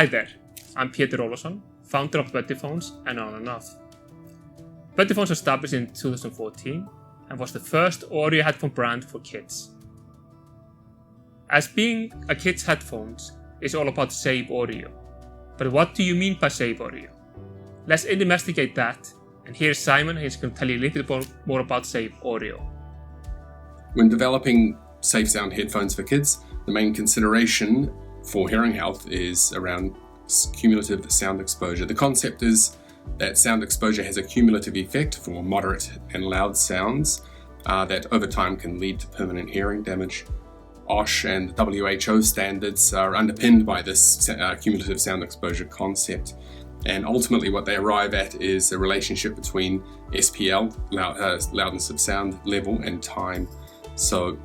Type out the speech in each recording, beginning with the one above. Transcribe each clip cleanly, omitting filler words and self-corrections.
Hi there, I'm Peter Olsson, founder of BuddyPhones and On and Off. BuddyPhones was established in 2014 and was the first audio headphone brand for kids. As being a kid's headphones is all about safe audio. But what do you mean by safe audio? Let's investigate that, and here's Simon, he's going to tell you a little bit more about safe audio. When developing safe sound headphones for kids, the main consideration for hearing health is around cumulative sound exposure. The concept is that sound exposure has a cumulative effect for moderate and loud sounds that over time can lead to permanent hearing damage. OSH and WHO standards are underpinned by this cumulative sound exposure concept. And ultimately what they arrive at is a relationship between SPL, loudness of sound level, and time. So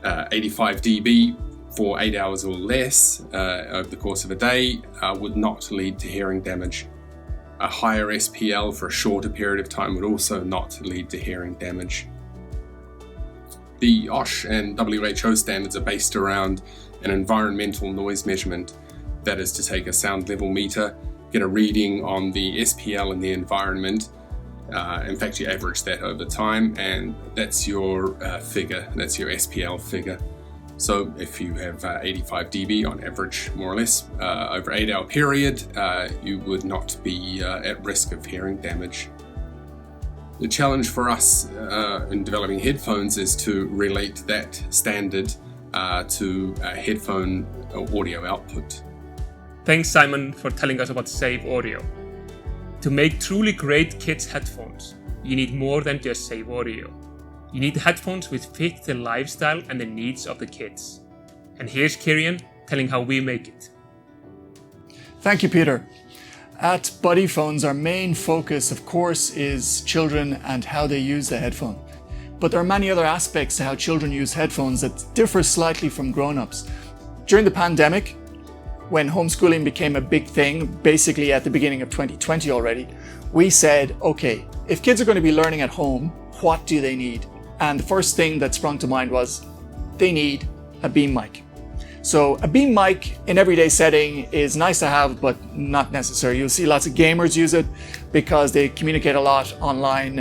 85 dB for 8 hours or less over the course of a day would not lead to hearing damage. A higher SPL for a shorter period of time would also not lead to hearing damage. The OSH and WHO standards are based around an environmental noise measurement. That is to take a sound level meter, get a reading on the SPL in the environment. In fact, you average that over time, and that's your figure, that's your SPL figure. So if you have 85 dB on average, more or less, over an 8-hour period, you would not be at risk of hearing damage. The challenge for us in developing headphones is to relate that standard to headphone audio output. Thanks, Simon, for telling us about safe audio. To make truly great kids' headphones, you need more than just safe audio. You need headphones which fit the lifestyle and the needs of the kids. And here's Kieran telling how we make it. Thank you, Peter. At BuddyPhones, our main focus, of course, is children and how they use the headphone. But there are many other aspects to how children use headphones that differ slightly from grown-ups. During the pandemic, when homeschooling became a big thing, basically at the beginning of 2020 already, we said, okay, if kids are going to be learning at home, what do they need? And the first thing that sprung to mind was they need a beam mic. So a beam mic in everyday setting is nice to have, but not necessary. You'll see lots of gamers use it because they communicate a lot online.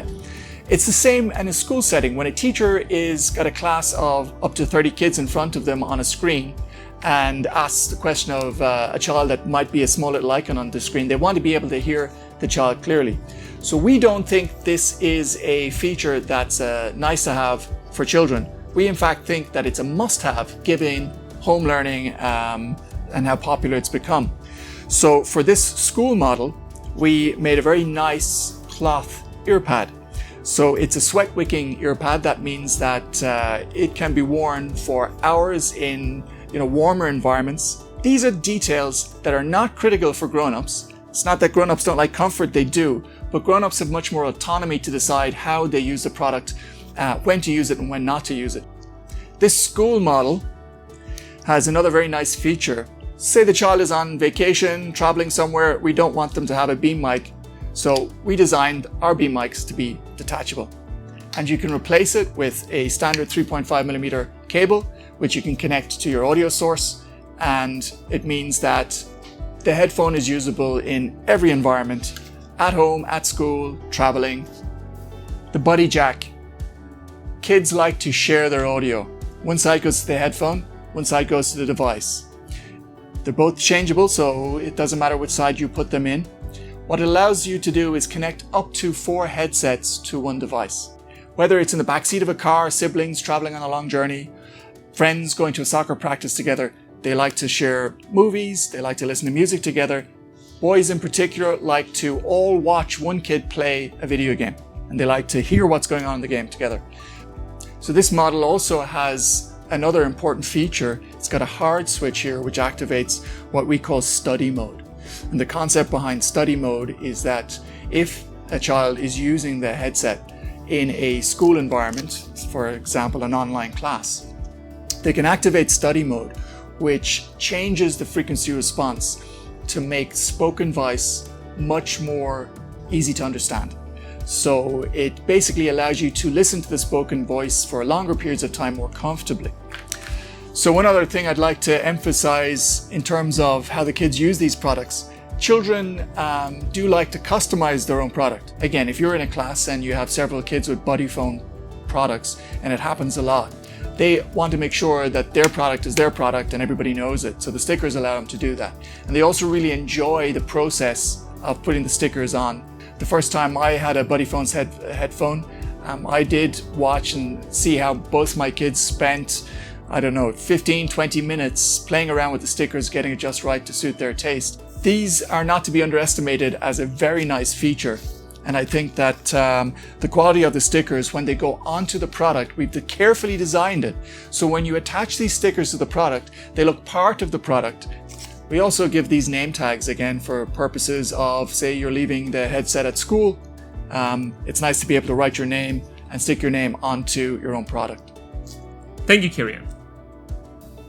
It's the same in a school setting. When a teacher is got a class of up to 30 kids in front of them on a screen and asks the question of a child that might be a small little icon on the screen, they want to be able to hear the child clearly. So we don't think this is a feature that's nice to have for children. We in fact think that it's a must-have given home learning and how popular it's become. So for this school model, we made a very nice cloth ear pad. So it's a sweat wicking ear pad. That means that it can be worn for hours in warmer environments. These are details that are not critical for grown-ups. It's not that grown-ups don't like comfort, they do, but grown-ups have much more autonomy to decide how they use the product, when to use it and when not to use it. This school model has another very nice feature. Say the child is on vacation, traveling somewhere, we don't want them to have a beam mic, so we designed our beam mics to be detachable. And you can replace it with a standard 3.5mm cable, which you can connect to your audio source, and it means that the headphone is usable in every environment, at home, at school, traveling. The Buddy Jack. Kids like to share their audio. One side goes to the headphone, one side goes to the device. They're both changeable, so it doesn't matter which side you put them in. What it allows you to do is connect up to 4 headsets to one device. Whether it's in the backseat of a car, siblings traveling on a long journey, friends going to a soccer practice together, they like to share movies, they like to listen to music together. Boys in particular like to all watch one kid play a video game, and they like to hear what's going on in the game together. So this model also has another important feature. It's got a hard switch here which activates what we call study mode. And the concept behind study mode is that if a child is using the headset in a school environment, for example an online class, they can activate study mode, which changes the frequency response to make spoken voice much more easy to understand. So it basically allows you to listen to the spoken voice for longer periods of time more comfortably. So one other thing I'd like to emphasize in terms of how the kids use these products, children do like to customize their own product. Again, if you're in a class and you have several kids with BuddyPhone products, and it happens a lot, they want to make sure that their product is their product and everybody knows it. So the stickers allow them to do that. And they also really enjoy the process of putting the stickers on. The first time I had a BuddyPhones headphone, I did watch and see how both my kids spent, 15, 20 minutes playing around with the stickers, getting it just right to suit their taste. These are not to be underestimated as a very nice feature. And I think that the quality of the stickers, when they go onto the product, we've carefully designed it. So when you attach these stickers to the product, they look part of the product. We also give these name tags, again, for purposes of, say, you're leaving the headset at school. It's nice to be able to write your name and stick your name onto your own product. Thank you, Kieran.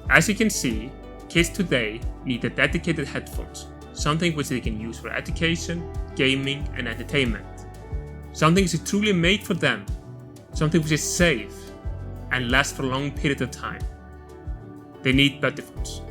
As you can see, kids today need a dedicated headphones, something which they can use for education, gaming and entertainment. Something which is truly made for them, something which is safe and lasts for a long period of time. They need BuddyPhones.